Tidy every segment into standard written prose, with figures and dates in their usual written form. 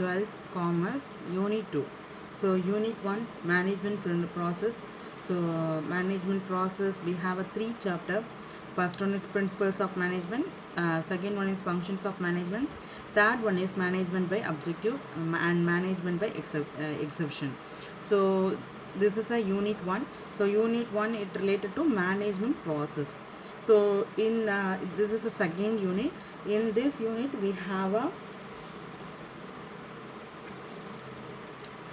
12th Commerce Unit 2. So Unit 1 Management Process. So management process, we have a 3 chapter. First one is Principles of Management, second one is Functions of Management, third one is Management by Objective and Management by Exception. So this is a Unit 1. So Unit 1 it related to management process. So in this is the second unit. In this unit we have a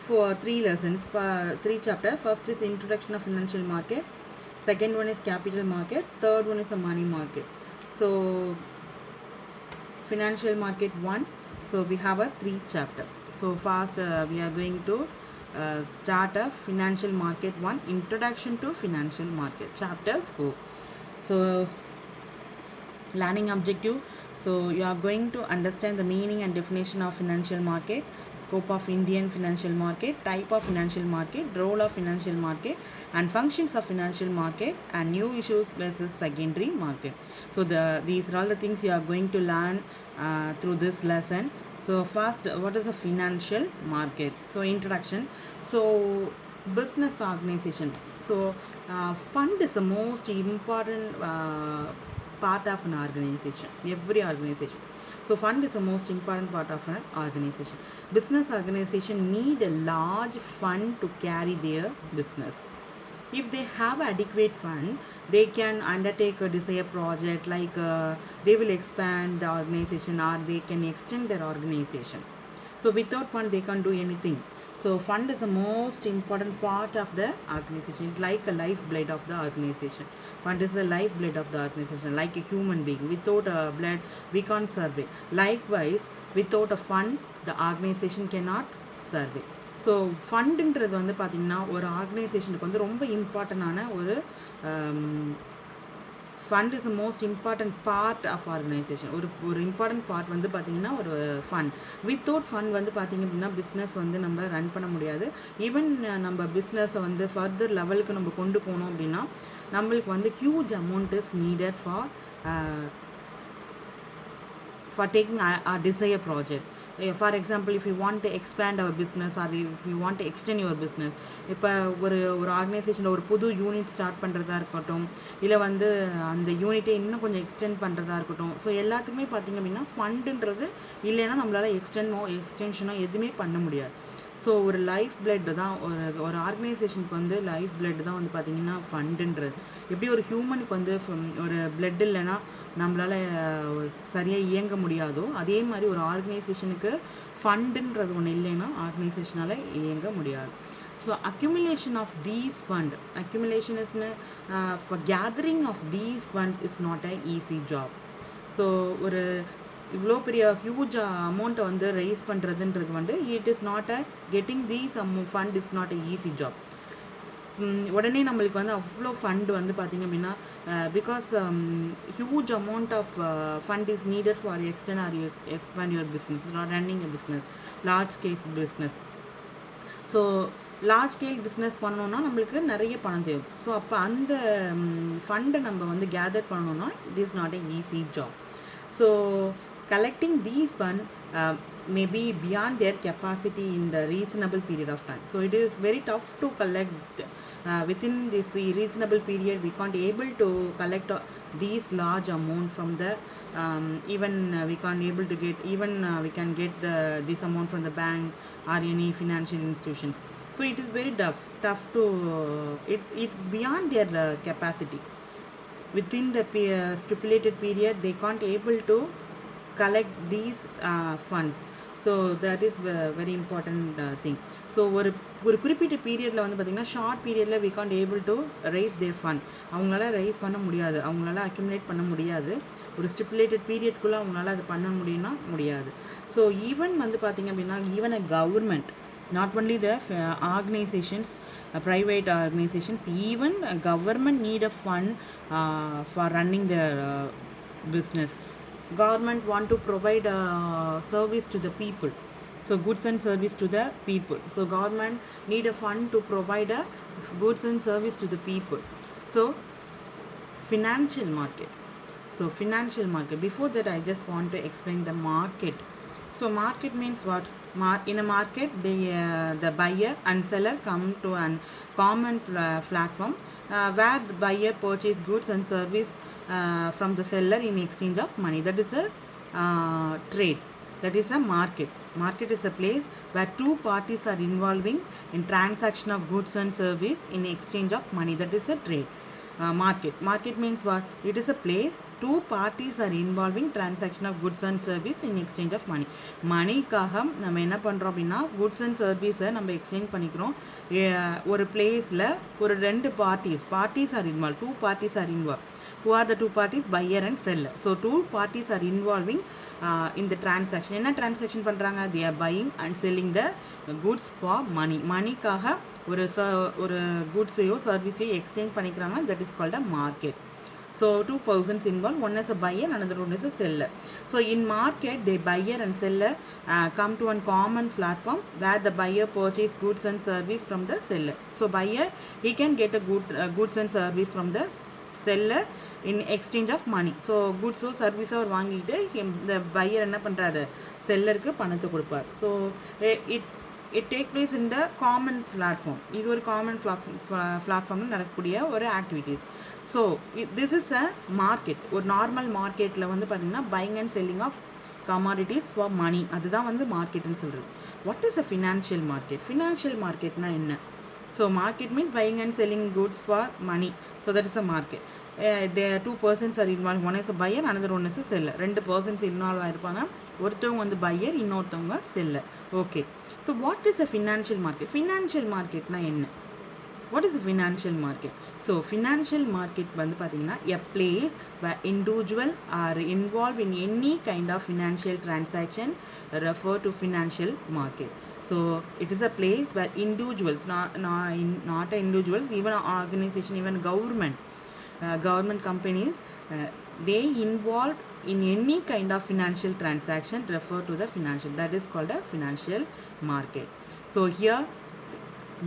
for 3 lessons, 3 chapters. First is Introduction of Financial Market, second one is Capital Market, third one is a Money Market. So Financial Market 1. So we have a 3 chapter. So first we are going to start a Financial Market 1, Introduction to Financial Market, chapter 4. So learning objective. So you are going to understand the meaning and definition of financial market, scope of Indian financial market, type of financial market, role of financial market, and functions of financial market, and new issues versus secondary market. So these are all the things you are going to learn through this lesson. So first, what is a financial market? So introduction. So business organization. So fund is the most important part of an organization, every organization. So fund is the most important part of an organization. Business organization need a large fund to carry their business. If they have adequate fund, they can undertake a desired project, like they will expand the organization or they can extend their organization. So without fund they can't do anything. So fund is the most important part of the organization. It's like a lifeblood of the organization. Fund is the lifeblood of the organization, like a human being. Without a blood, we can't survive. Likewise, without a fund, the organization cannot survive. So ஃபண்டுன்றது வந்து பார்த்திங்கன்னா ஒரு ஆர்கனைசேஷனுக்கு வந்து ரொம்ப இம்பார்ட்டண்டான ஒரு fund is the most important part of organization. ஒரு இம்பார்ட்டன்ட் பார்ட் வந்து பார்த்திங்கன்னா ஒரு ஃபண்ட். வித்தவுட் ஃபண்ட் வந்து பார்த்திங்க அப்படின்னா பிஸ்னஸ் வந்து நம்ம ரன் பண்ண முடியாது. ஈவன் நம்ம பிஸ்னஸை வந்து ஃபர்தர் லெவலுக்கு நம்ம கொண்டு போனோம் அப்படின்னா நம்மளுக்கு வந்து huge amount is needed for taking a desired project. For example, if you want to expand our business or if you want to extend your business, இப்போ ஒரு ஆர்கனைசேஷனில் ஒரு புது யூனிட் ஸ்டார்ட் பண்ணுறதா இருக்கட்டும், இல்லை வந்து அந்த யூனிட்டை இன்னும் கொஞ்சம் எக்ஸ்டெண்ட் பண்ணுறதா இருக்கட்டும், ஸோ எல்லாத்துக்குமே பார்த்திங்க அப்படின்னா ஃபண்டுன்றது இல்லைன்னா நம்மளால் எக்ஸ்டென்ஷனோ எதுவுமே பண்ண முடியாது. ஸோ ஒரு லைஃப் பிளட் தான் ஒரு ஆர்கனைசேஷனுக்கு வந்து லைஃப் பிளட் தான் வந்து பார்த்திங்கன்னா ஃபண்டுன்றது. எப்படி ஒரு ஹியூமனுக்கு வந்து ஒரு பிளட் இல்லைன்னா நம்மளால் சரியாக இயங்க முடியாதோ, அதே மாதிரி ஒரு ஆர்கனைசேஷனுக்கு ஃபண்டுன்றது ஒன்று இல்லைன்னா ஆர்கனைசேஷனால் இயங்க முடியாது. So accumulation of these fund, accumulation is for gathering of these fund is not a easy job. So ஒரு இவ்வளோ பெரிய ஹியூஜ் அமௌண்ட்டை வந்து ரைஸ் பண்ணுறதுன்றது வந்து it is not a getting these fund is not a easy job. உடனே நம்மளுக்கு வந்து அவ்வளோ ஃபண்ட் வந்து பார்த்திங்க அப்படின்னா because huge amount of fund is needed for extend or expand your business, running a business, large scale business. So large scale business பண்ணணுன்னா நம்மளுக்கு நிறைய பணம் தேவை. ஸோ அப்போ அந்த ஃபண்டை நம்ம வந்து கேதர் பண்ணணுன்னா it is not a easy job. So collecting these funds may be beyond their capacity in the reasonable period of time. So it is very tough to collect within this reasonable period. We can't able to collect these large amount from the even we can't able to get even we can get this amount from the bank or any financial institutions. So it is very tough to it's beyond their capacity. Within the stipulated period they can't able to collect these funds. So that is very important thing. So ஒரு குறிப்பிட்ட பீரியடில் வந்து பார்த்திங்கன்னா short பீரியடில் we can't able to raise their fund. அவங்களால rice பண்ண முடியாது, அவங்களால அக்யூமுலேட் பண்ண முடியாது. ஒரு ஸ்டிப்புலேட்டட் பீரியட்குள்ளே அவங்களால அது பண்ண முடியாது. ஸோ ஈவன் வந்து பார்த்திங்க அப்படின்னா even a government, not only the organizations, private organizations, even government need a fund for running their business. Government want to provide service to the people, so goods and service to the people. So government need a fund to provide goods and service to the people. So financial market. So financial market, before that I just want to explain the market. So market means what? In a market, the buyer and seller come to a common platform where the buyer purchase goods and service from the seller in exchange of money. That is a trade. That is a market. Market is a place where two parties are involving in transaction of goods and service in exchange of money. That is a trade. Market means what? It is a place two parties are involving transaction of goods and service in exchange of money. மணிக்காக நம்ம என்ன பண்ணுறோம் அப்படின்னா goods and service நம்ம exchange பண்ணிக்கிறோம். ஒரு பிளேஸில் ஒரு ரெண்டு parties are involved. Two parties are involved. Who are the two parties? Buyer and seller. So two parties are involving in the transaction. என்ன transaction பண்ணுறாங்க? They are buying and selling the goods for money. மணிக்காக ஒரு goods-ஐயோ service-ஐயோ exchange பண்ணிக்கிறாங்க. That is called a market. So two persons involved, one is a buyer, another one is a seller. So in market, the buyer and seller come to a common platform where the buyer purchase goods and service from the seller. So buyer, he can get a goods and service from the seller in exchange of money. So goods or service or வாங்கிட்டு the buyer என்ன பண்றாரு? செல்லருக்கு பணத்தை கொடுப்பார். So it take place in the common platform. இது ஒரு common platformல நடக்கக்கூடிய ஒரு activities. So this is a market. ஒரு normal marketல வந்து பாத்தீங்கன்னா buying and selling of commodities for money. அதுதான் வந்து மார்க்கெட்னு சொல்றது. What is a financial market? Financial marketனா என்ன? So market means buying and selling goods for money. So that is a market. There are two persons are involved. One is a buyer, another one is a seller. ரெண்டு persons involved ஆயிருப்பாங்க. ஒருத்தவங்க வந்து buyer, இன்னொருத்தவங்க seller. Okay. So what is a financial market? Financial marketனா என்ன? What is a financial market? So financial market வந்து பாத்தீங்கன்னா a place where individual are involved in any kind of financial transaction refer to financial market. So it is a place where individuals, not individuals, even organization, even government companies, they involved in any kind of financial transaction refer to the financial. That is called a financial market. So here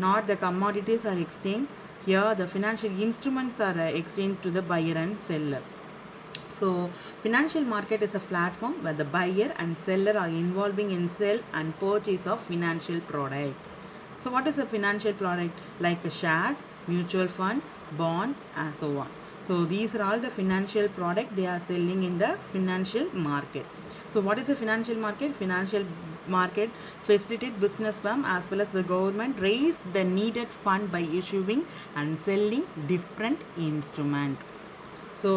not the commodities are exchanged. Here the financial instruments are exchanged to the buyer and seller. So financial market is a platform where the buyer and seller are involving in sell and purchase of financial product. So what is a financial product? Like shares, mutual fund, bond, and so on. So these are all the financial product they are selling in the financial market. So what is a financial market? Financial market facilitate business firm as well as the government raise the needed fund by issuing and selling different instrument. So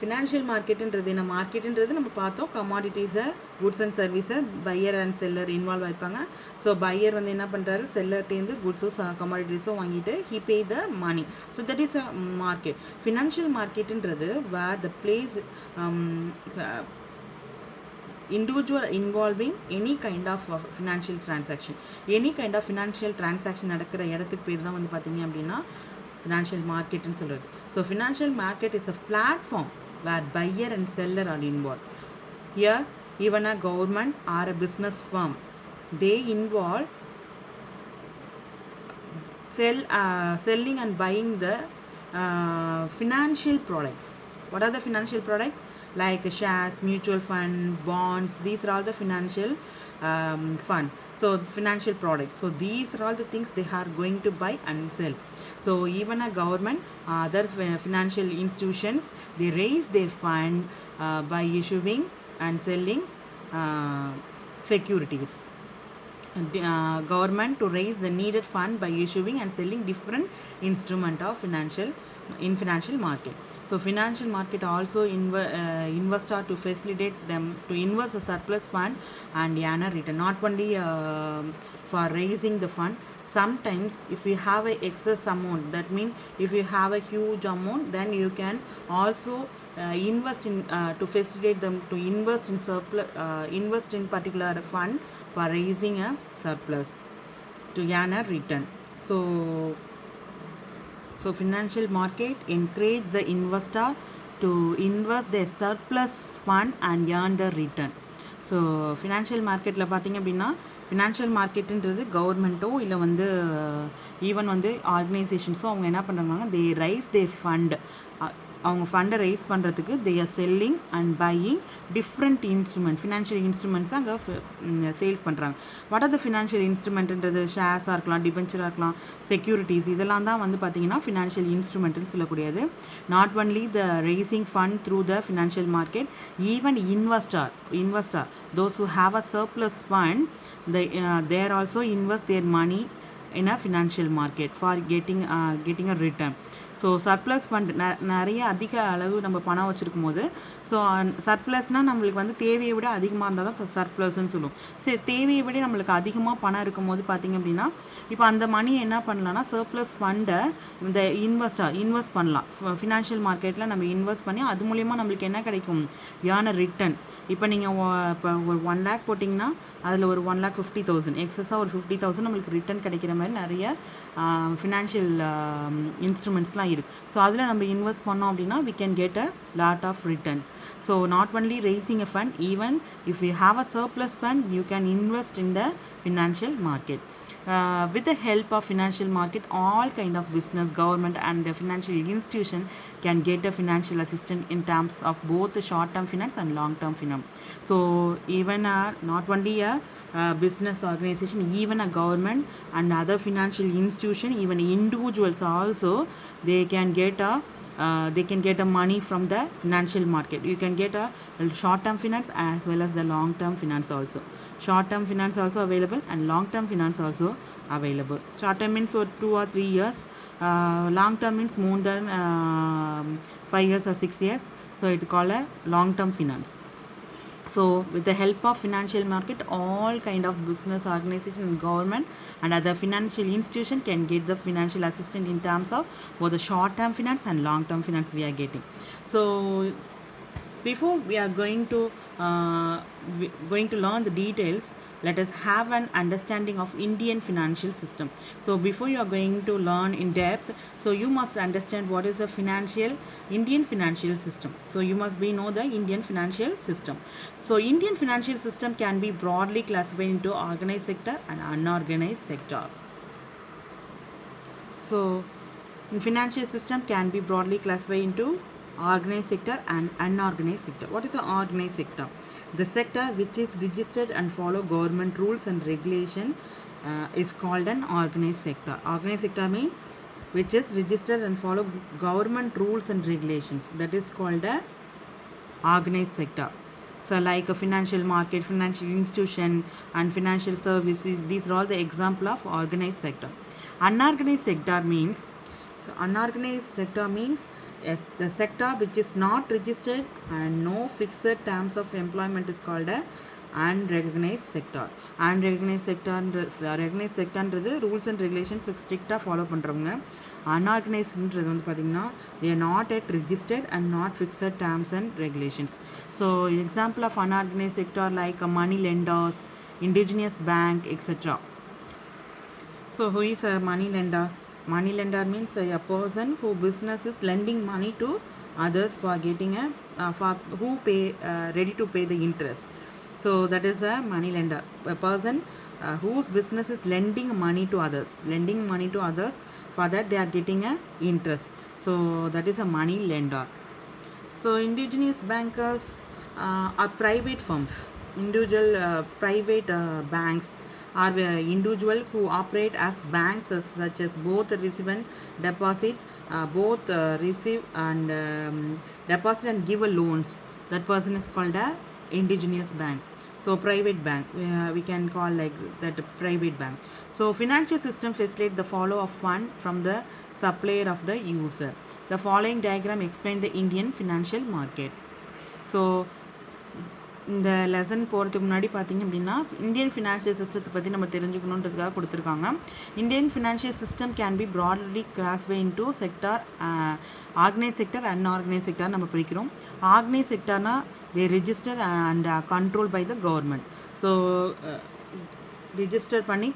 financial market ன்றது என்ன? மார்க்கெட்ன்றது நம்ம பார்த்தோம் commodities goods and service buyer and seller involve ஆயிருப்பாங்க. So buyer வந்து என்ன பண்றாரு? seller டேந்து goods commodities வாங்கிட்டு he pay the money. So that is a market. Financial market ன்றது where the place individual involving any kind of financial transaction. Any kind of financial transaction நடக்கிற இடத்துக்கு பேர் தான் வந்து பாத்தீங்க அப்படின்னா financial market ன்னு சொல்றது. So financial market is a platform where buyer and seller are involved. Here even a government or a business firm, they involve selling and buying the financial products. What are the financial products? Like shares, mutual fund, bonds. These are all the financial funds. So financial products. So these are all the things they are going to buy and sell. So even a government, other financial institutions, they raise their fund by issuing and selling securities. Government to raise the needed fund by issuing and selling different instrument of financial market. So financial market also investor to facilitate them to invest a surplus fund and earn a return. Not only for raising the fund, sometimes if you have a excess amount, that means if you have a huge amount, then you can also invest in to facilitate them to invest in surplus, invest in particular fund for raising a surplus to earn a return. So financial market encourage the investor to invest their surplus fund and earn the return. So financial marketல பாத்தீங்க அப்படின்னா financial marketன்றது கவர்மெண்ட்டோ இல்லை வந்து even வந்து ஆர்கனைசேஷன்ஸோ அவங்க என்ன பண்ணுறாங்கன்னா they raise their fund அவங்க ஃபண்டை ரைஸ் பண்ணுறதுக்கு they are selling and buying different instrument, financial instruments அங்கே சேல்ஸ் பண்ணுறாங்க. வாட் ஆர் த ஃபினான்ஷியல் இன்ஸ்ட்ருமெண்ட்ன்றது ஷேர்ஸாக இருக்கலாம், டிபென்ச்சராக இருக்கலாம், செக்யூரிட்டிஸ், இதெல்லாம் தான் வந்து பார்த்தீங்கன்னா ஃபினான்ஷியல் இன்ஸ்ட்ருமெண்ட்னு சொல்லக்கூடியது. Not only the raising fund through the financial market, even investor those who have a surplus fund, they are also invest their money in a financial market for getting a return. So surplus fund நிறைய அதிக அளவு நம்ம பணம் வச்சுருக்கும் போது, so சர்ப்ளஸ்னால் நம்மளுக்கு வந்து தேவையை விட அதிகமாக இருந்தால் தான் சர்ப்ளஸ்ன்னு சொல்லுவோம். சரி, தேவையை விட நம்மளுக்கு அதிகமாக பணம் இருக்கும் போது பார்த்திங்க அப்படின்னா இப்போ அந்த மணியை என்ன பண்ணலாம்னா சர்ப்ளஸ் ஃபண்டை இந்த இன்வெஸ்ட் பண்ணலாம். ஃபினான்ஷியல் மார்க்கெட்டில் நம்ம இன்வெஸ்ட் பண்ணி அது மூலிமா நம்மளுக்கு என்ன கிடைக்கும், யான ரிட்டர்ன். இப்போ நீங்கள் இப்போ ஒரு 1 lakh போட்டிங்கன்னா அதில் ஒரு 1,50,000 எக்ஸஸாக ஒரு 50,000 நம்மளுக்கு ரிட்டர்ன் கிடைக்கிற மாதிரி நிறைய ஃபினான்ஷியல் இன்ஸ்ட்ருமெண்ட்ஸ்லாம் இருக்குது. ஸோ அதில் நம்ம இன்வெஸ்ட் பண்ணோம் அப்படின்னா we can get a lot of returns. So not only raising a fund, even if you have a surplus fund, you can invest in the financial market. With the help of financial market, all kind of business, government and the financial institution can get a financial assistance in terms of both the short term finance and long term finance. So even not only a business organization, even a government and other financial institution, even individuals also, they can get a money from the financial market. You can get a short term finance as well as the long term finance also. Short term finance also available and long term finance also available. Short term means 2 or 3 years, long term means more than 5 years or 6 years, so it's called a long term finance. So with the help of financial market, all kind of business organization, government and other financial institution can get the financial assistance in terms of both the short term finance and long term finance we are getting. So before we are going to learn the details, let us have an understanding of Indian financial system. So before you are going to learn in depth, so you must understand what is the Indian financial system. So you must know the Indian financial system. So Indian financial system can be broadly classified into organized sector and unorganized sector. So financial system can be broadly classified into organized sector and unorganized sector. What is the organized sector? The sector which is registered and follow government rules and regulation is called an organized sector. Organized sector means which is registered and follow government rules and regulations, that is called a organized sector. So like a financial market, financial institution and financial services, these are all the example of organized sector. Unorganized sector means, yes, the sector which is not registered and no fixed terms of employment is called a unrecognized sector. Unrecognized sector recognized sector ன்றது rules and regulations strictly follow பண்றவங்க. Unorganized ன்றது வந்து பாத்தீங்கன்னா they are not yet registered and not fixed terms and regulations. So example of unorganized sector like money lenders, indigenous bank, etc. So who is a money lender? Money lender means a person who business is lending money to others for getting who pay ready to pay the interest. So that is a money lender, a person whose business is lending money to others, for that they are getting a interest. So that is a money lender. So indigenous bankers are private firms. Individual private banks are individual who operate as banks, such as both receive and deposit, receive and deposit and give a loans. That person is called a indigenous bank. So private bank, we can call like that private bank. So financial system facilitates the flow of fund from the supplier of the user. The following diagram explains the Indian financial market. So இந்த lesson போகிறதுக்கு முன்னாடி பார்த்திங்க அப்படின்னா Indian financial சிஸ்டத்தை பற்றி நம்ம தெரிஞ்சுக்கணுன்றதுக்காக கொடுத்துருக்காங்க. Indian financial system can be broadly classify into sector, organise sector, unorganise sector நம்ம பிரிக்கிறோம். ஆர்கனைஸ் செக்டார்னா they register and control by the government. So register பண்ணி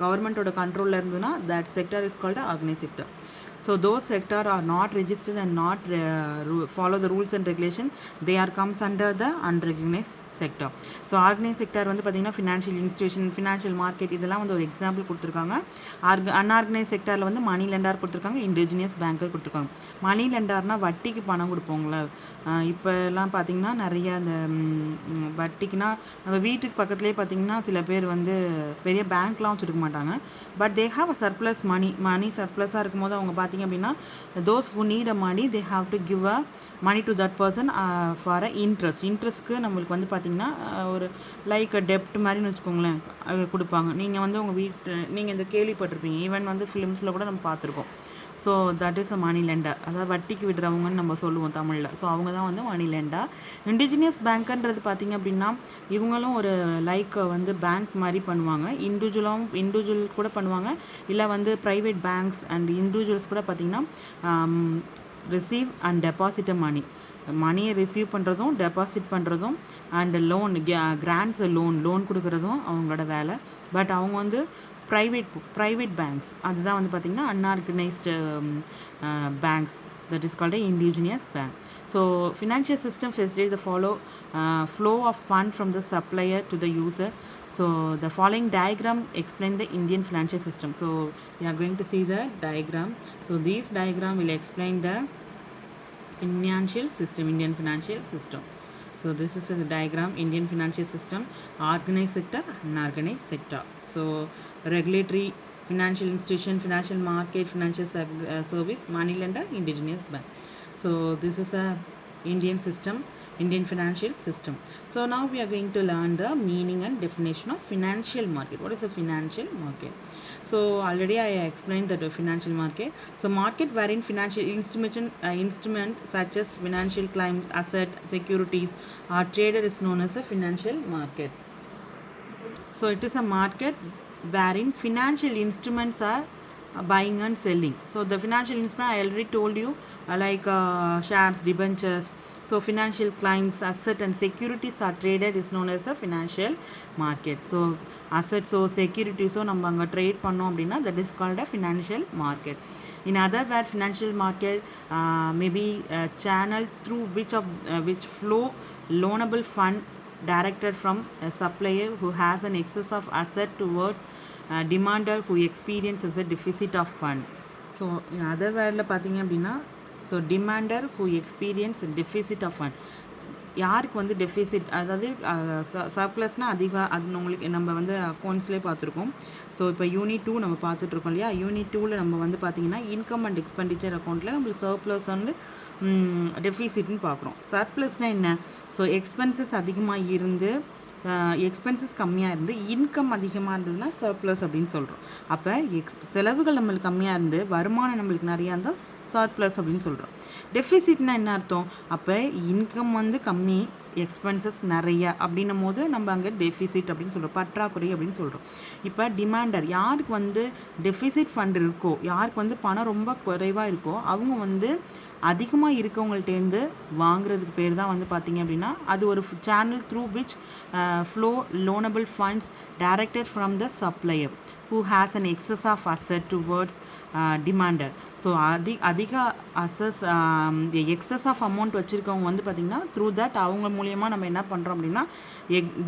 கவர்மெண்ட்டோட கண்ட்ரோலில் இருந்ததுன்னா that sector is called organise sector. So those sector are not registered and not follow the rules and regulation, they are comes under the unrecognized sector. So organise sector வந்து பார்த்திங்கன்னா financial institution, financial market இதெல்லாம் வந்து ஒரு example கொடுத்துருக்காங்க. Unorganise செக்டரில் வந்து மணி lender கொடுத்துருக்காங்க, indigenous banker கொடுத்துருக்காங்க. மணி லெண்டர்னா வட்டிக்கு பணம் கொடுப்போங்கள. இப்போல்லாம் பார்த்திங்கன்னா நிறைய அந்த வட்டிக்குனா நம்ம வீட்டுக்கு பக்கத்துலேயே பார்த்திங்கன்னா சில பேர் வந்து பெரிய பேங்க்லாம் வச்சுருக்க மாட்டாங்க. But they have a surplus money சர்ப்ளஸாக இருக்கும்போது அவங்க பார்த்திங்க அப்படின்னா those who need a money they have to give a money to that person for a இன்ட்ரெஸ்ட்க்கு நம்மளுக்கு வந்து பார்த்திங்கன்னா ஒரு லைக் டெப்ட் மாதிரின்னு வச்சுக்கோங்களேன் கொடுப்பாங்க. நீங்கள் வந்து உங்கள் நீங்கள் இந்த கேள்விப்பட்டிருப்பீங்க, ஈவன் வந்து ஃபிலிம்ஸில் கூட நம்ம பார்த்துருக்கோம். So that is a money lender, அதாவது வட்டிக்கு விடுறவங்கன்னு நம்ம சொல்லுவோம் தமிழில். ஸோ அவங்க தான் வந்து மணி லெண்டர். இண்டிஜினியஸ் பேங்க்ன்றது பார்த்திங்க அப்படின்னா இவங்களும் ஒரு லைக் வந்து பேங்க் மாதிரி பண்ணுவாங்க. இண்டிவிஜுவல் கூட பண்ணுவாங்க, இல்லை வந்து ப்ரைவேட் பேங்க்ஸ் அண்ட் இண்டிவிஜுவல்ஸ் கூட பார்த்திங்கன்னா ரிசீவ் அண்ட் டெபாசிட் மணி, மணியை ரிசீவ் பண்ணுறதும் டெபாசிட் பண்ணுறதும் அண்ட் லோன் கிராண்ட்ஸ் லோன் கொடுக்குறதும் அவங்களோட வேலை. பட் அவங்க வந்து ப்ரைவேட் பேங்க்ஸ், அதுதான் வந்து பார்த்திங்கன்னா unorganised banks, that is called a indigenous bank. So financial system facilitates the flow of fund from the supplier to the user. So the following diagram explain the Indian financial system. So we are going to see the diagram. So this diagram will explain the financial system, Indian financial system. So this is the diagram, Indian financial system, organized sector, unorganized sector. So regulatory, financial institution, financial market, financial service, money lender, indigenous bank. So this is a Indian system, Indian financial system. So now we are going to learn the meaning and definition of financial market. What is a financial market? So already I explained that financial market. So market wherein financial instrument such as financial claims, asset, securities are traded is known as a financial market. So it is a market wherein financial instruments are buying and selling. So the financial instrument I already told you like shares, debentures. So financial claims, asset and securities are traded is known as a financial market. So assets or securities நம்ம அங்கே trade பண்ணோம் அப்படின்னா that is called a financial market. In other words, financial market may be a channel through which flow loanable fund directed from a supplier who has an excess of asset towards demander who experiences the deficit of fund. So in other words பார்த்தீங்க அப்படின்னா so டிமாண்டர் who experience deficit of fund, யாருக்கு வந்து deficit, அதாவது சர்ப்ளஸ்னால் அது உங்களுக்கு நம்ம வந்து அக்கௌண்ட்ஸ்லேயே பார்த்துருக்கோம். ஸோ இப்போ யூனிட் 2 நம்ம பார்த்துட்ருக்கோம் இல்லையா. யூனிட் 2ல் நம்ம வந்து பார்த்திங்கன்னா இன்கம் அண்ட் எக்ஸ்பெண்டிச்சர் அக்கௌண்ட்டில் நம்மளுக்கு சர்ப்ளஸ் வந்து டெஃபிசிட்னு பார்க்குறோம். சர்ப்ளஸ்னால் என்ன? ஸோ எக்ஸ்பென்சஸ் அதிகமாக இருந்து எக்ஸ்பென்சஸ் கம்மியாக இருந்து இன்கம் அதிகமாக இருந்ததுன்னா சர்ப்ளஸ் அப்படின்னு சொல்கிறோம். அப்போ செலவுகள் நம்மளுக்கு கம்மியாக இருந்து வருமானம் நம்மளுக்கு நிறையா இருந்தால் சர்ப்ளஸ் அப்படின்னு சொல்கிறோம். டெஃபிசிட்னா என்ன அர்த்தம்? அப்போ இன்கம் வந்து கம்மி, எக்ஸ்பென்சஸ் நிறைய அப்படின்னும் போது நம்ம அங்கே டெஃபிசிட் அப்படின்னு சொல்கிறோம், பற்றாக்குறை அப்படின்னு சொல்கிறோம். இப்போ டிமாண்டர், யாருக்கு வந்து டெஃபிசிட் ஃபண்ட் இருக்கோ, யாருக்கு வந்து பணம் ரொம்ப குறைவாக இருக்கோ அவங்க வந்து அதிகமாக இருக்கவங்கள்ட்டேருந்து வாங்குறதுக்கு பேர் தான் வந்து பார்த்திங்க அப்படின்னா அது ஒரு channel through which flow லோனபிள் funds directed from the supplier who has an excess of asset towards demander. So அதிக அசஸ் எக்ஸஸ் ஆஃப் அமௌண்ட் வச்சுருக்கவங்க வந்து பார்த்திங்கன்னா த்ரூ தட் அவங்க மூலியமாக நம்ம என்ன பண்ணுறோம் அப்படின்னா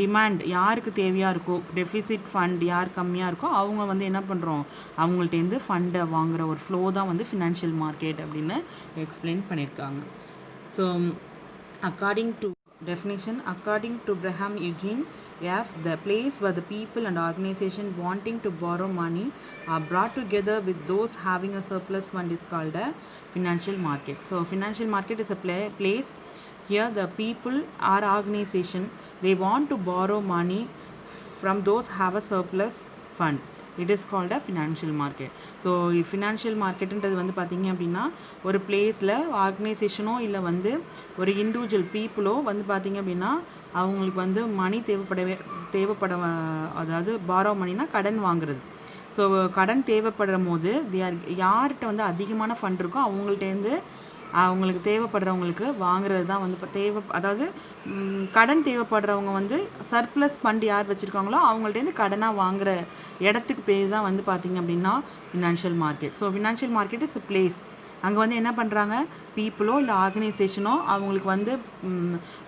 டிமாண்ட் யாருக்கு தேவையாக இருக்கோ, டெஃபிசிட் ஃபண்ட் யார் கம்மியாக இருக்கோ அவங்க வந்து என்ன பண்ணுறோம், அவங்கள்ட்டேருந்து ஃபண்டை வாங்குகிற ஒரு ஃப்ளோ தான் வந்து ஃபினான்ஷியல் மார்க்கெட் அப்படின்னு எக்ஸ்பிளைன் பண்ணியிருக்காங்க. So according to definition, according to Abraham Eugene F, the place where the people and organization wanting to borrow money are brought together with those having a surplus fund is called a financial market. So financial market is a place here the people or organization they want to borrow money from those have a surplus fund. It is called a financial market. So financial மார்க்கெட்டுன்றது வந்து பார்த்திங்க அப்படின்னா ஒரு பிளேஸில் ஆர்கனைசேஷனோ இல்லை வந்து ஒரு individual பீப்புளோ வந்து பார்த்திங்க அப்படின்னா அவங்களுக்கு வந்து மணி தேவைப்பட அதாவது பாரோ மணினா கடன் வாங்குறது. ஸோ கடன் தேவைப்படுற போது யார்கிட்ட வந்து அதிகமான ஃபண்ட் இருக்கோ அவங்கள்ட்டேருந்து அவங்களுக்கு தேவைப்படுறவங்களுக்கு வாங்குறது தான் வந்து இப்போ அதாவது கடன் தேவைப்படுறவங்க வந்து சர்ப்ளஸ் ஃபண்ட் யார் வச்சுருக்காங்களோ அவங்கள்ட்டேருந்து கடனாக வாங்குற இடத்துக்கு பேர் தான் வந்து பார்த்திங்க அப்படின்னா financial market. So financial market is place. அங்கே வந்து என்ன பண்ணுறாங்க, பீப்புளோ இல்லை ஆர்கனைசேஷனோ அவங்களுக்கு வந்து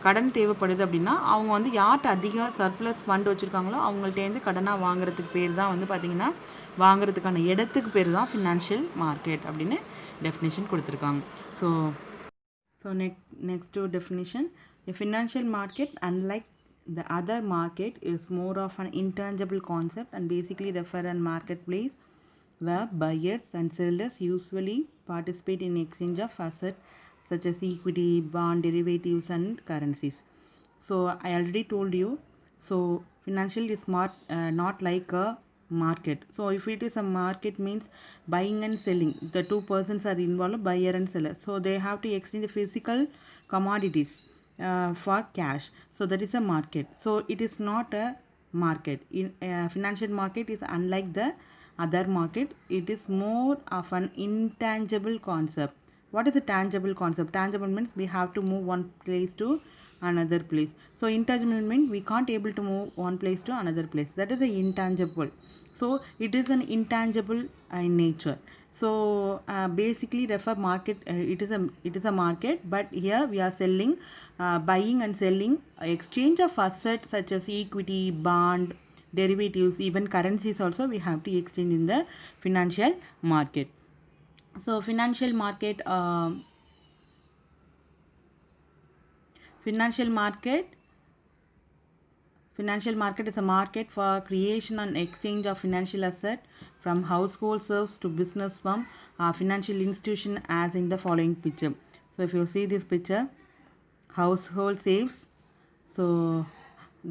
கடன் தேவைப்படுது அப்படின்னா அவங்க வந்து யார்கிட்ட அதிக சர்ப்ளஸ் ஃபண்ட் வச்சுருக்காங்களோ அவங்கள்ட்டேருந்து கடனாக வாங்குறதுக்கு பேர் தான் வந்து பார்த்திங்கன்னா வாங்குறதுக்கான இடத்துக்கு பேர் தான் ஃபினான்ஷியல் மார்க்கெட் அப்படின்னு டெஃபினேஷன் கொடுத்துருக்காங்க. So next to definition, a financial market, unlike the other market, is more of an intangible concept and basically refer an marketplace where buyers and sellers usually participate in exchange of assets such as equity, bond, derivatives and currencies. So I already told you, so financial is not like a market. So if it is a market means buying and selling, the two persons are involved, buyer and seller, so they have to exchange physical commodities for cash. So that is a market. So it is not a market. In financial market is unlike the other market. It is more of an intangible concept. What is a tangible concept? Tangible means we have to move one place to another place. So intangible means we can't able to move one place to another place. That is a intangible. So it is an intangible in nature. So basically refer market, it is a market, but here we are selling, buying and selling, exchange of assets such as equity, bond, derivatives, even currencies also we have to exchange in the financial market. So financial market is a market for creation and exchange of financial asset from household serves to business firm or financial institution, as in the following picture. So if you see this picture, household saves. So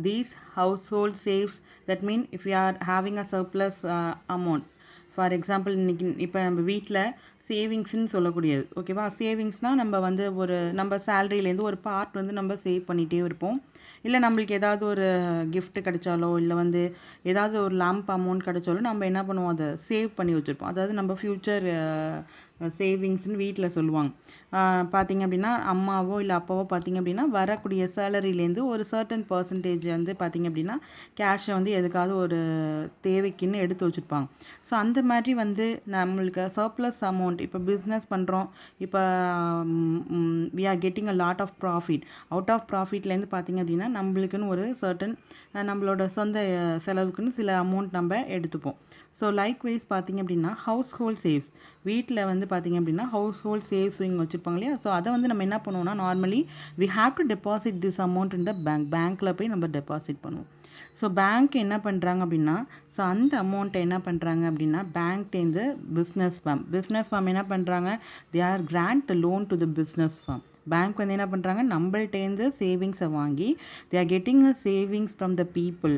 these household saves, that mean if we are having a surplus amount, for example இன்னைக்கு இப்போ நம்ம வீட்டில் சேவிங்ஸ்ன்னு சொல்லக்கூடியது, ஓகேவா? சேவிங்ஸ்னால் நம்ம வந்து நம்ம சேலரியிலேருந்து ஒரு பார்ட் வந்து நம்ம சேவ் பண்ணிகிட்டே இருப்போம். இல்லை நம்மளுக்கு ஏதாவது ஒரு gift கிடைச்சாலோ இல்லை வந்து ஏதாவது ஒரு லம்ப் அமௌண்ட் கிடைச்சாலும் நம்ம என்ன பண்ணுவோம், அதை சேவ் பண்ணி வச்சுருப்போம். அதாவது நம்ம ஃப்யூச்சர் சேவிங்ஸ்னு வீட்டில் சொல்லுவாங்க. பார்த்திங்க அப்படின்னா அம்மாவோ இல்லை அப்பாவோ பார்த்திங்க அப்படின்னா வரக்கூடிய சேலரியிலேருந்து ஒரு சர்டன் பர்சன்டேஜ் வந்து பார்த்திங்க அப்படின்னா கேஷை வந்து எதுக்காவது ஒரு தேவைக்குன்னு எடுத்து வச்சுருப்பாங்க. ஸோ அந்த மாதிரி வந்து நம்மளுக்கு சர்ப்ளஸ் அமௌண்ட், இப்போ பிஸ்னஸ் பண்ணுறோம், இப்போ we are getting a lot of profit. Out of ப்ராஃபிட்லேருந்து பார்த்திங்க அப்படின்னா நம்மளுக்குன்னு ஒரு சர்டன் நம்மளோட சொந்த செலவுக்குன்னு சில அமௌண்ட் நம்ம எடுத்துப்போம். ஸோ லைக்வைஸ் பார்த்திங்க அப்படின்னா ஹவுஸ் ஹோல்ட் சேவ்ஸ், வீட்டில் வந்து பார்த்திங்க அப்படின்னா ஹவுஸ் ஹோல்ட் சேவ்ஸிங் வச்சுருப்பாங்க இல்லையா? ஸோ அதை வந்து நம்ம என்ன பண்ணுவோம்னா normally we have to deposit this amount in the பேங்க்கில் போய் நம்ம டெபாசிட் பண்ணுவோம். ஸோ பேங்க் என்ன பண்ணுறாங்க அப்படின்னா, ஸோ அந்த அமௌண்ட்டை என்ன பண்ணுறாங்க அப்படின்னா பேங்க்டேருந்து பிஸ்னஸ் ஃபார்ம் என்ன பண்ணுறாங்க, they are grant the loan to the business firm. Bank வந்து என்ன பண்ணுறாங்க, நம்மள்டேருந்து சேவிங்ஸை வாங்கி they are getting a savings from the people,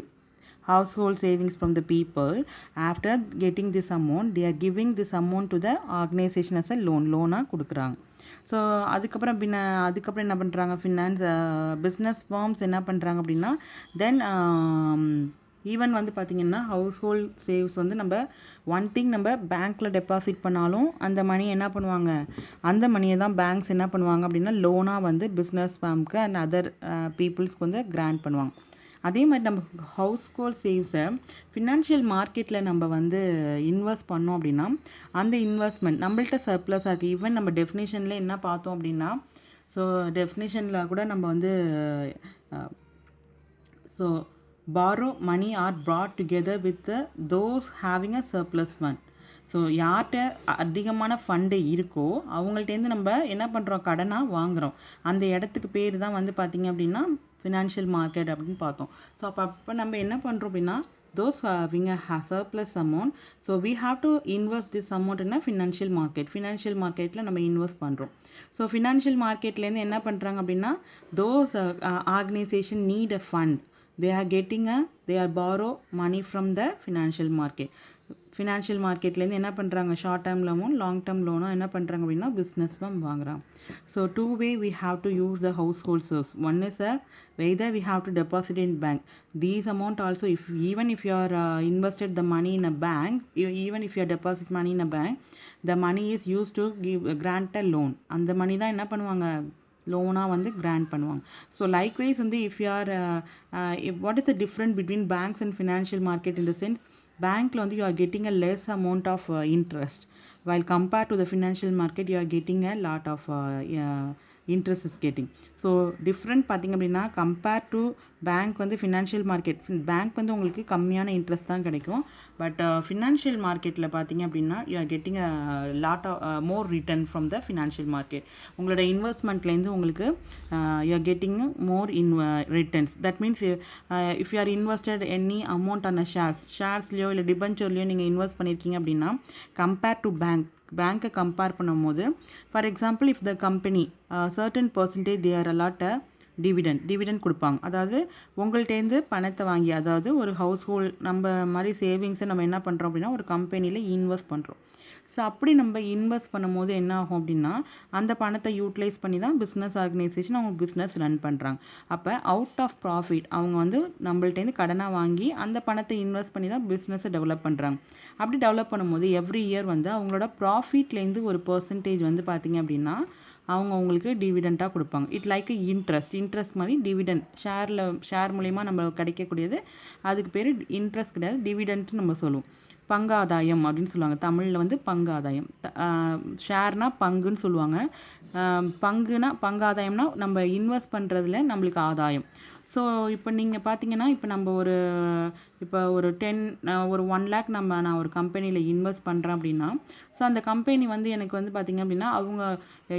household savings from the people. After getting this amount, they are giving this amount to the organization as a loan கொடுக்குறாங்க. So அதுக்கப்புறம் என்ன பண்ணுறாங்க, பிஸ்னஸ் ஃபார்ம்ஸ் என்ன பண்ணுறாங்க அப்படின்னா தென் even வந்து பார்த்திங்கன்னா house hold saves வந்து நம்ம ஒன் திங் நம்ம பேங்க்கில் டெபாசிட் பண்ணாலும் அந்த மணியை என்ன பண்ணுவாங்க, அந்த மணியை தான் பேங்க்ஸ் என்ன பண்ணுவாங்க அப்படின்னா லோனாக வந்து பிஸ்னஸ் ஃபார்முக்கு அண்ட் அதர் பீப்புள்ஸ்க்கு வந்து கிராண்ட் பண்ணுவாங்க. அதே மாதிரி நம்ம ஹவுஸ் ஹோல்ட் சேவ்ஸை ஃபினான்ஷியல் மார்க்கெட்டில் நம்ம வந்து இன்வெஸ்ட் பண்ணோம் அப்படின்னா அந்த இன்வெஸ்ட்மெண்ட் நம்மள்ட்ட சர்ப்ளஸாக இருக்குது. ஈவன் நம்ம டெஃபினேஷனில் என்ன பார்த்தோம் அப்படின்னா, ஸோ டெஃபினேஷனில் கூட நம்ம வந்து so borrow money are brought together with those having a surplus fund. So யார்கிட்ட அதிகமான ஃபண்டு இருக்கோ அவங்கள்ட்டேருந்து நம்ம என்ன பண்ணுறோம், கடனாக வாங்குகிறோம். அந்த இடத்துக்கு பேர் தான் வந்து பார்த்திங்க அப்படின்னா ஃபினான்ஷியல் மார்க்கெட் அப்படின்னு பார்த்தோம். ஸோ அப்போ நம்ம என்ன பண்ணுறோம் அப்படின்னா those having a surplus amount, so we have to invest this amount in a financial market. Financial marketல நம்ம இன்வெஸ்ட் பண்ணுறோம். ஸோ ஃபினான்ஷியல் மார்க்கெட்லேருந்து என்ன பண்ணுறாங்க அப்படின்னா those organization need a fund, they are borrow money from the financial market. Financial மார்க்கெட்லேருந்து என்ன பண்ணுறாங்க, short term லோனும் லாங் டேர்ம் லோனும் என்ன பண்ணுறாங்க அப்படின்னா பிஸ்னஸ் தான் வாங்குறாங்க. So two way we have to use the household source. One is whether we have to deposit in bank. These amount also, if even if you are invested the money in a bank, even if you are deposit money in a bank, the money is used to give grant a loan. அந்த மணி தான் என்ன பண்ணுவாங்க, லோனாக வந்து grant பண்ணுவாங்க. So likewise வந்து if you are what is the different between banks and financial market in the sense, பேங்க்கில் வந்து you are getting a less amount of interest, while compared to the financial market you are getting a lot of interest is getting. So different பார்த்திங்க அப்படின்னா compare to bank வந்து financial market, bank வந்து உங்களுக்கு கம்மியான interest தான் கிடைக்கும். But financial மார்க்கெட்டில் பார்த்திங்க அப்படின்னா you are getting a lot of more return from the financial market. உங்களோட இன்வெஸ்ட்மெண்ட்லேருந்து உங்களுக்கு you are getting more returns. That means if you are invested any amount on a ஷேர்ஸ்லையோ இல்லை டிபென்ச்சர்லையோ நீங்கள் இன்வெஸ்ட் பண்ணியிருக்கீங்க அப்படின்னா கம்பேர் டு பேங்க்கை கம்பேர் பண்ணும்போது, for example if the company certain percentage they are allot a dividend கொடுப்பாங்க. அதாவது உங்கள்கிட்டேருந்து பணத்தை வாங்கி, அதாவது ஒரு ஹவுஸ் ஹோல்ட் நம்ம மாதிரி சேவிங்ஸை நம்ம என்ன பண்ணுறோம் அப்படின்னா ஒரு கம்பெனியில் இன்வெஸ்ட் பண்ணுறோம். ஸோ அப்படி நம்ம இன்வெஸ்ட் பண்ணும்போது என்ன ஆகும் அப்படின்னா அந்த பணத்தை யூட்டிலைஸ் பண்ணி தான் பிஸ்னஸ் ஆர்கனைசேஷன் அவங்க பிஸ்னஸ் ரன் பண்ணுறாங்க. அப்போ அவுட் ஆஃப் ப்ராஃபிட் அவங்க வந்து நம்மள்ட்டேருந்து கடனாக வாங்கி அந்த பணத்தை இன்வெஸ்ட் பண்ணி தான் பிஸ்னஸை டெவலப் பண்ணுறாங்க. அப்படி டெவலப் பண்ணும்போது எவ்ரி இயர் வந்து அவங்களோட ப்ராஃபிட்லேருந்து ஒரு பர்சன்டேஜ் வந்து பார்த்திங்க அப்படின்னா அவங்க உங்களுக்கு டிவிடெண்ட்டாக கொடுப்பாங்க. இட் லைக் இன்ட்ரெஸ்ட் மாதிரி டிவிடெண்ட் ஷேர் மூலிமா நம்ம கிடைக்கக்கூடியது, அதுக்கு பேர் இன்ட்ரெஸ்ட் கிடையாது, டிவிடெண்ட்னு நம்ம சொல்லுவோம். பங்காதாயம் அப்படின்னு சொல்லுவாங்க தமிழில் வந்து பங்காதாயம். ஷேர்னா பங்குன்னு சொல்லுவாங்க, பங்காதாயம்னா நம்ம இன்வெஸ்ட் பண்ணுறதுல நம்மளுக்கு ஆதாயம். ஸோ இப்போ நீங்கள் பார்த்தீங்கன்னா இப்போ நம்ம ஒரு 1 lakh நான் ஒரு கம்பெனியில் இன்வெஸ்ட் பண்ணுறேன் அப்படின்னா, ஸோ அந்த கம்பெனி வந்து எனக்கு வந்து பார்த்திங்க அப்படின்னா அவங்க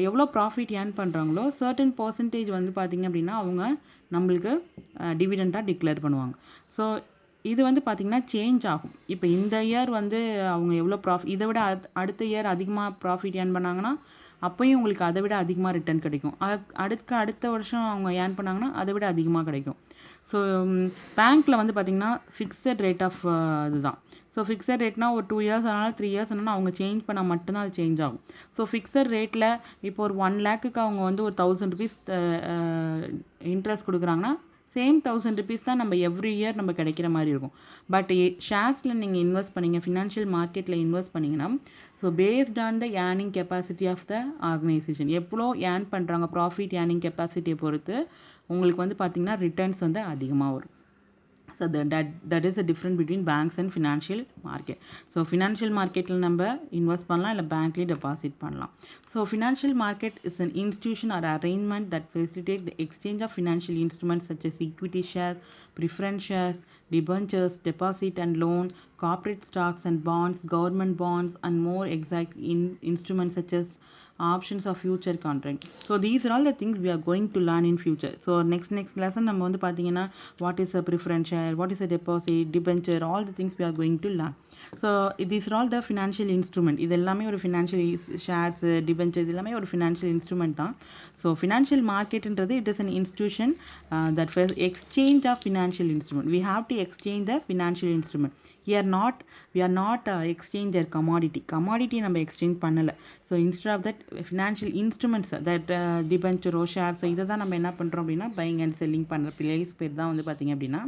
எவ்வளோ ப்ராஃபிட் ஏர்ன் பண்ணுறாங்களோ சர்டன் பர்சன்டேஜ் வந்து பார்த்திங்க அப்படின்னா அவங்க நம்மளுக்கு டிவிடெண்ட்டாக டிக்ளேர் பண்ணுவாங்க. ஸோ இது வந்து பார்த்திங்கன்னா சேஞ்ச் ஆகும். இப்போ இந்த இயர் வந்து அவங்க எவ்வளோ இதை விட அடுத்த இயர் அதிகமாக ப்ராஃபிட் ஏர்ன் பண்ணாங்கன்னா அப்போயும் உங்களுக்கு அதை விட அதிகமாக ரிட்டர்ன் கிடைக்கும். அடுத்த வருஷம் அவங்க ஏர்ன் பண்ணாங்கன்னா அதை விட அதிகமாக கிடைக்கும். ஸோ பேங்க்கில் வந்து பார்த்திங்கன்னா ஃபிக்ஸட் ரேட் ஆஃப் இதுதான். ஸோ ஃபிக்ஸட் ரேட்னா ஒரு 2 years ஆனாலும் 3 years ஆனாலும் அவங்க சேஞ்ச் பண்ணால் மட்டும்தான் அது சேஞ்ச் ஆகும். ஸோ ஃபிக்ஸட் ரேட்டில் இப்போ ஒரு 1 lakhக்கு அவங்க வந்து ஒரு 1000 rupees இன்ட்ரெஸ்ட் கொடுக்குறாங்கன்னா சேம் 1000 rupees தான் நம்ம எவ்ரி இயர் நம்ம கிடைக்கிற மாதிரி இருக்கும். பட் ஷேர்ஸில் நீங்கள் இன்வெஸ்ட் பண்ணிங்க, ஃபினான்ஷியல் மார்க்கெட்டில் இன்வெஸ்ட் பண்ணிங்கன்னா, so based on the earning capacity of the organisation, எவ்வளோ ஏர்ன் பண்ணுறாங்க ப்ராஃபிட் ஏர்னிங் கெப்பாசிட்டியை பொறுத்து உங்களுக்கு வந்து பார்த்திங்கன்னா ரிட்டர்ன்ஸ் வந்து அதிகமாக வரும். So that is the difference between banks and financial market. So financial market la namba invest pannalam illa bank la deposit pannalam. So financial market is an institution or arrangement that facilitates the exchange of financial instruments such as equity shares, preference shares, debentures, deposit and loan, corporate stocks and bonds, government bonds, and more exact instruments such as options of future contract. So these are all the things we are going to learn in future. So next lesson நம்ம வந்து பார்த்தீங்கன்னா what is a preference share, what is a deposit, debenture, all the things we are going to learn. So these are all the financial instrument. இது எல்லாமே ஒரு financial shares, debenture, இது எல்லாமே ஒரு financial instrument தான். So financial marketன்றது it is an institution that was exchange of financial instrument. We have to exchange the financial instrument. We are not exchange their commodity நம்ம exchange பண்ணலை. So instead of that financial instruments that டிபென்ச்சரோ ஷேர்ஸோ இதை தான் நம்ம என்ன பண்ணுறோம் அப்படின்னா பையிங் அண்ட் செல்லிங் பண்ணுற பிளேஸ் பேர் தான் வந்து பார்த்திங்க அப்படின்னா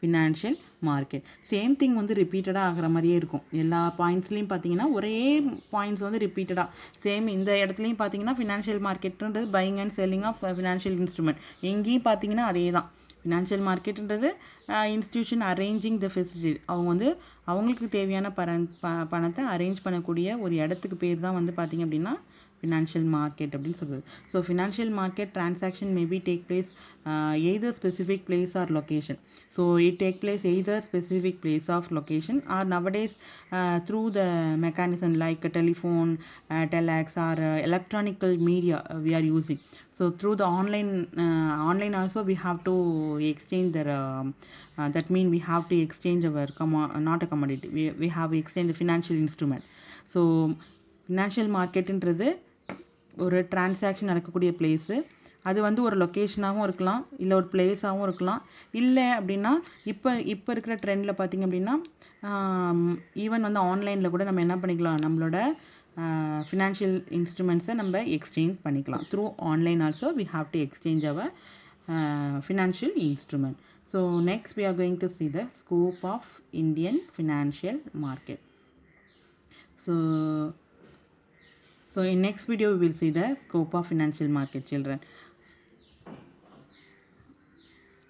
ஃபினான்ஷியல் மார்க்கெட். சேம் திங் வந்து ரிப்பீட்டடாக ஆகிற மாதிரியே இருக்கும். எல்லா பாயிண்ட்ஸ்லையும் பார்த்தீங்கன்னா ஒரே பாயிண்ட்ஸ் வந்து ரிப்பீட்டடாக சேம் இந்த இடத்துலையும் பார்த்தீங்கன்னா ஃபினான்ஷியல் மார்க்கெட்டுன்றது buying and selling of financial instrument. எங்கேயும் பார்த்தீங்கன்னா அதே தான். ஃபினான்ஷியல் மார்க்கெட்டுன்றது இன்ஸ்டியூஷன் அரேஞ்சிங் த ஃபெசிலிட்டி, அவங்க வந்து அவங்களுக்கு தேவையான பணத்தை அரேஞ்ச் பண்ணக்கூடிய ஒரு இடத்துக்கு பேர் தான் வந்து பார்த்திங்க அப்படின்னா ஃபினான்ஷியல் மார்க்கெட் அப்படின்னு சொல்கிறது. So financial market transaction maybe take place either specific place or location. So it take place either specific place of location or nowadays through the mechanism like telephone, telex or electronical media we are using. So through the online also we have to exchange their that mean we have to exchange our not a commodity, we have to exchange the financial instrument. So financial marketன்றது ஒரு transaction நடக்கக்கூடிய place. அது வந்து ஒரு லொக்கேஷனாகவும் இருக்கலாம், இல்லை ஒரு பிளேஸாகவும் இருக்கலாம். இல்லை அப்படின்னா இப்போ இருக்கிற ட்ரெண்டில் பார்த்திங்க அப்படின்னா ஈவன் வந்து ஆன்லைனில் கூட நம்ம என்ன பண்ணிக்கலாம், நம்மளோட ஃபினான்ஷியல் இன்ஸ்ட்ருமெண்ட்ஸை நம்ம எக்ஸ்சேஞ்ச் பண்ணிக்கலாம். Through online also we have to exchange our financial instrument. So next we are going to see the scope of Indian financial market. So in next video we will see the scope of financial market, children.